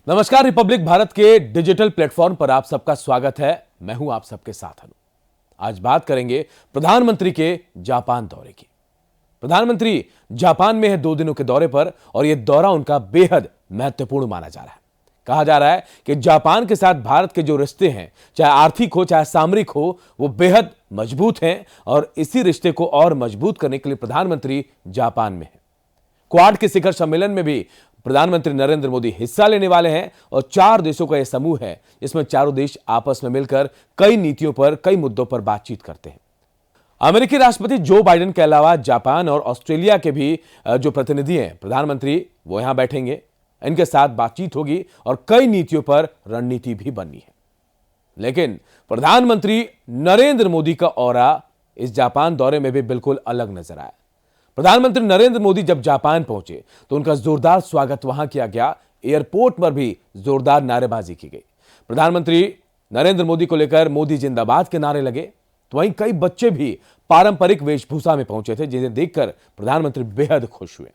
नमस्कार। रिपब्लिक भारत के digital platform पर आप सबका स्वागत है। मैं हूं आप सबके साथ अनु। आज बात करेंगे प्रधानमंत्री के जापान दौरे की। प्रधानमंत्री जापान में है 2 दिनों के दौरे पर और यह दौरा उनका बेहद महत्वपूर्ण माना जा रहा है। कहा जा रहा है कि जापान के साथ भारत के जो रिश्ते हैं, चाहे आर्थिक हो चाहे सामरिक हो, वो बेहद मजबूत हैं और इसी रिश्ते को और मजबूत करने के लिए प्रधानमंत्री जापान में है। क्वाड के शिखर सम्मेलन में भी प्रधानमंत्री नरेंद्र मोदी हिस्सा लेने वाले हैं और 4 देशों का यह समूह है जिसमें चारों देश आपस में मिलकर कई नीतियों पर, कई मुद्दों पर बातचीत करते हैं। अमेरिकी राष्ट्रपति जो बाइडेन के अलावा जापान और ऑस्ट्रेलिया के भी जो प्रतिनिधि हैं, प्रधानमंत्री वो यहां बैठेंगे। इनके साथ बातचीत होगी और कई नीतियों पर रणनीति भी बननी है। लेकिन प्रधानमंत्री नरेंद्र मोदी का ऑरा इस जापान दौरे में भी बिल्कुल अलग नजर आया। प्रधानमंत्री नरेंद्र मोदी जब जापान पहुंचे तो उनका जोरदार स्वागत वहां किया गया। एयरपोर्ट पर भी जोरदार नारेबाजी की गई। प्रधानमंत्री नरेंद्र मोदी को लेकर मोदी जिंदाबाद के नारे लगे। तो वहीं कई बच्चे भी पारंपरिक वेशभूषा में पहुंचे थे, जिन्हें देखकर प्रधानमंत्री बेहद खुश हुए।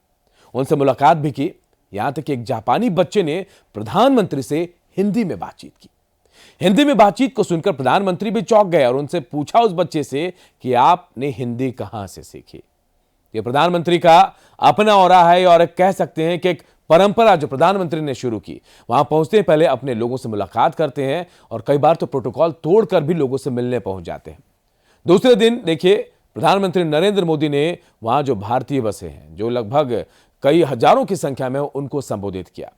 उनसे मुलाकात भी की। यहां तक कि एक जापानी बच्चे ने प्रधानमंत्री से हिंदी में बातचीत की। हिंदी में बातचीत को सुनकर प्रधानमंत्री भी चौंक गए और उनसे पूछा उस बच्चे से कि आपने हिंदी कहां से सीखी। यह प्रधानमंत्री का अपना ऑरा है और कह सकते हैं कि एक परंपरा जो प्रधानमंत्री ने शुरू की। वहां पहुंचते पहले अपने लोगों से मुलाकात करते हैं और कई बार तो प्रोटोकॉल तोड़कर भी लोगों से मिलने पहुंच जाते हैं। दूसरे दिन देखिए, प्रधानमंत्री नरेंद्र मोदी ने वहां जो भारतीय बसे हैं, जो लगभग कई हजारों की संख्या में, उनको संबोधित किया।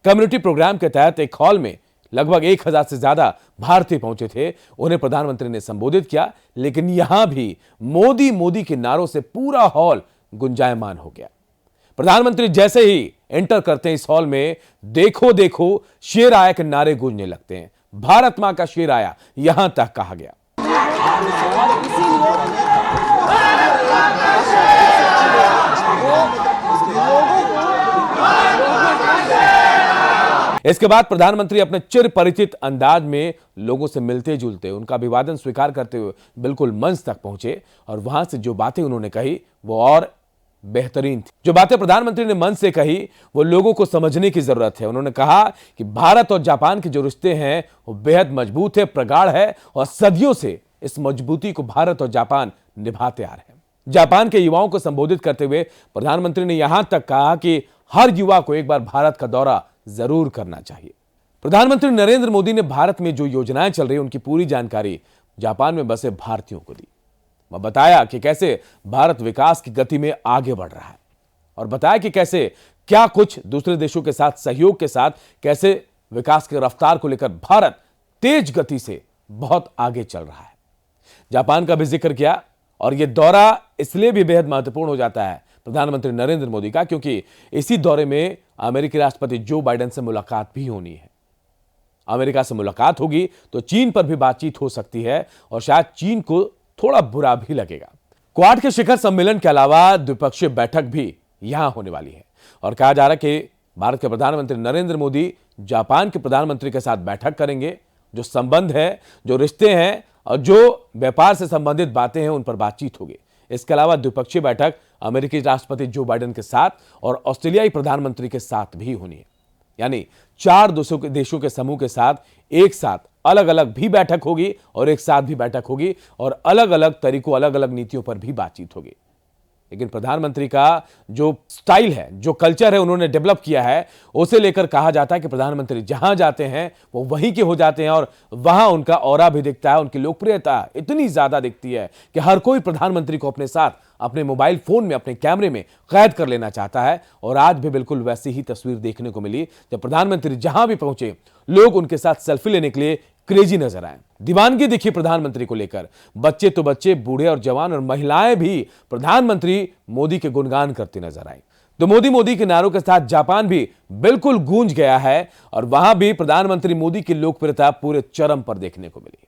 कम्युनिटी प्रोग्राम के तहत एक हॉल में लगभग 1000 से ज्यादा भारतीय पहुंचे थे। उन्हें प्रधानमंत्री ने संबोधित किया। लेकिन यहां भी मोदी मोदी के नारों से पूरा हॉल गुंजायमान हो गया। प्रधानमंत्री जैसे ही एंटर करते हैं इस हॉल में, देखो देखो शेर आया के नारे गूंजने लगते हैं। भारत मां का शेर आया, यहां तक कहा गया। इसके बाद प्रधानमंत्री अपने चिर परिचित अंदाज में लोगों से मिलते जुलते, उनका अभिवादन स्वीकार करते हुए बिल्कुल मंच तक पहुंचे और वहां से जो बातें उन्होंने कही वो और बेहतरीन थी। जो बातें प्रधानमंत्री ने मंच से कही वो लोगों को समझने की जरूरत है। उन्होंने कहा कि भारत और जापान के जो रिश्ते हैं वो बेहद मजबूत है, प्रगाढ़ है और सदियों से इस मजबूती को भारत और जापान निभाते आ रहे हैं। जापान के युवाओं को संबोधित करते हुए प्रधानमंत्री ने यहां तक कहा कि हर युवा को एक बार भारत का दौरा जरूर करना चाहिए। प्रधानमंत्री नरेंद्र मोदी ने भारत में जो योजनाएं चल रही हैं उनकी पूरी जानकारी जापान में बसे भारतीयों को दी। वह बताया कि कैसे भारत विकास की गति में आगे बढ़ रहा है और बताया कि कैसे क्या कुछ दूसरे देशों के साथ सहयोग के साथ कैसे विकास की रफ्तार को लेकर भारत तेज गति से बहुत आगे चल रहा है। जापान का भी जिक्र किया और यह दौरा इसलिए भी बेहद महत्वपूर्ण हो जाता है प्रधानमंत्री नरेंद्र मोदी का, क्योंकि इसी दौरे में अमेरिकी राष्ट्रपति जो बाइडेन से मुलाकात भी होनी है। अमेरिका से मुलाकात होगी तो चीन पर भी बातचीत हो सकती है और शायद चीन को थोड़ा बुरा भी लगेगा। क्वाड के शिखर सम्मेलन के अलावा द्विपक्षीय बैठक भी यहां होने वाली है और कहा जा रहा है कि भारत के प्रधानमंत्री नरेंद्र मोदी जापान के प्रधानमंत्री के साथ बैठक करेंगे। जो संबंध है, जो रिश्ते हैं और जो व्यापार से संबंधित बातें हैं उन पर बातचीत होगी। इसके अलावा द्विपक्षीय बैठक अमेरिकी राष्ट्रपति जो बाइडेन के साथ और ऑस्ट्रेलियाई प्रधानमंत्री के साथ भी होनी है। यानी 4 देशों के समूह के साथ एक साथ अलग अलग भी बैठक होगी और एक साथ भी बैठक होगी और अलग अलग तरीकों, अलग अलग नीतियों पर भी बातचीत होगी। लेकिन प्रधानमंत्री का जो स्टाइल है, जो कल्चर है उन्होंने डेवलप किया है, उसे लेकर कहा जाता है कि प्रधानमंत्री जहां जाते हैं वो वहीं के हो जाते हैं और वहां उनका ऑरा भी दिखता है। उनकी लोकप्रियता इतनी ज्यादा दिखती है कि हर कोई प्रधानमंत्री को अपने साथ अपने मोबाइल फोन में, अपने कैमरे में कैद कर लेना चाहता है। और आज भी बिल्कुल वैसी ही तस्वीर देखने को मिली जब प्रधानमंत्री जहां भी पहुंचे लोग उनके साथ सेल्फी लेने के लिए क्रेजी नजर आए। दीवानगी दिखी प्रधानमंत्री को लेकर। बच्चे तो बच्चे, बूढ़े और जवान और महिलाएं भी प्रधानमंत्री मोदी के गुणगान करती नजर आई। तो मोदी मोदी के नारों के साथ जापान भी बिल्कुल गूंज गया है और वहां भी प्रधानमंत्री मोदी की लोकप्रियता पूरे चरम पर देखने को मिली।